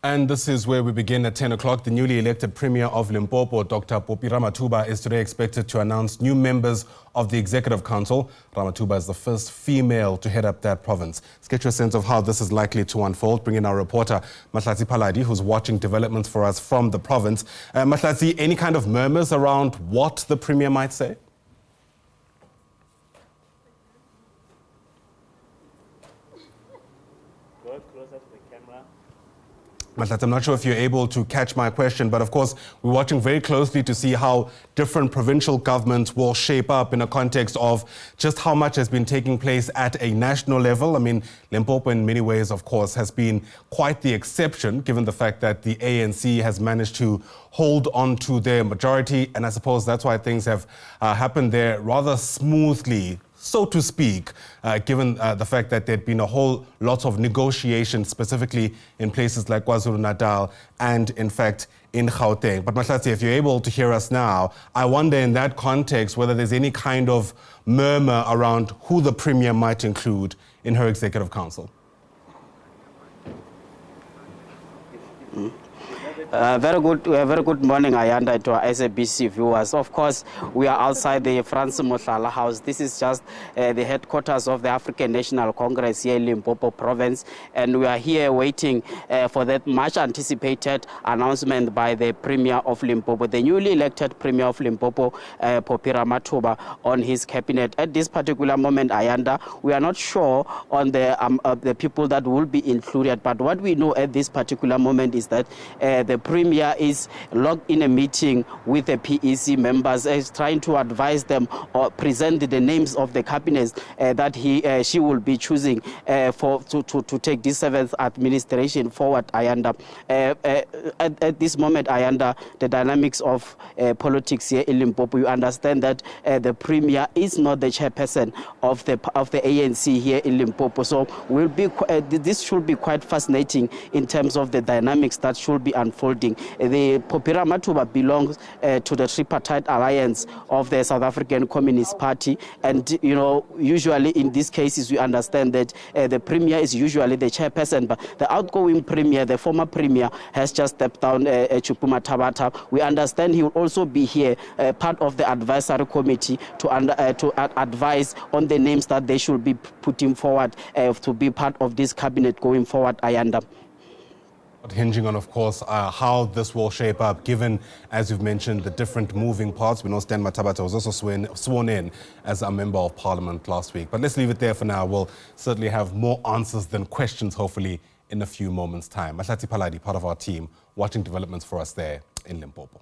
And this is where we begin at 10 o'clock. The newly elected Premier of Limpopo, Dr. Phophi Ramathuba, is today expected to announce new members of the Executive Council. Ramathuba is the first female to head up that province. Let's get you a sense of how this is likely to unfold. Bring in our reporter, Paladi, who's watching developments for us from the province. Mahlati, any kind of murmurs around what the Premier might say? Go closer to the camera. Mahlat, I'm not sure if you're able to catch my question, but of course, we're watching very closely to see how different provincial governments will shape up in a context of just how much has been taking place at a national level. I mean, Limpopo in many ways, of course, has been quite the exception, given the fact that the ANC has managed to hold on to their majority. And I suppose that's why things have happened there rather smoothly, so to speak, given the fact that there'd been a whole lot of negotiations, specifically in places like KwaZulu-Natal and, in fact, in Gauteng. But Mahlati, if you're able to hear us now, I wonder in that context whether there's any kind of murmur around who the Premier might include in her Executive Council. Very good morning, Ayanda, to our SABC viewers. Of course, we are outside the Francis Mohlala House. This is just the headquarters of the African National Congress here in Limpopo province, and we are here waiting for that much anticipated announcement by the Premier of Limpopo, the newly elected Premier of Limpopo, Phophi Ramathuba, on his cabinet. At this particular moment, Ayanda, we are not sure on the people that will be included, but what we know at this particular moment is that the Premier is locked in a meeting with the PEC members, trying to advise them or present the names of the cabinets that she will be choosing to take this seventh administration forward. Ayanda, at this moment, Ayanda, the dynamics of politics here in Limpopo, you understand that the Premier is not the chairperson of the ANC here in Limpopo. So this should be quite fascinating in terms of the dynamics that should be unfolding. The Phophi Ramathuba belongs to the tripartite alliance of the South African Communist Party, and usually in these cases we understand that the Premier is usually the chairperson, but the outgoing Premier, the former Premier, has just stepped down, Chupuma Tabata. We understand he will also be here, part of the advisory committee to advise on the names that they should be putting forward to be part of this cabinet going forward, Ayanda. Hinging on, of course, how this will shape up, given, as you've mentioned, the different moving parts. We know Stan Matabata was also sworn in as a member of Parliament last week. But let's leave it there for now. We'll certainly have more answers than questions, hopefully, in a few moments' time. Paladi, part of our team, watching developments for us there in Limpopo.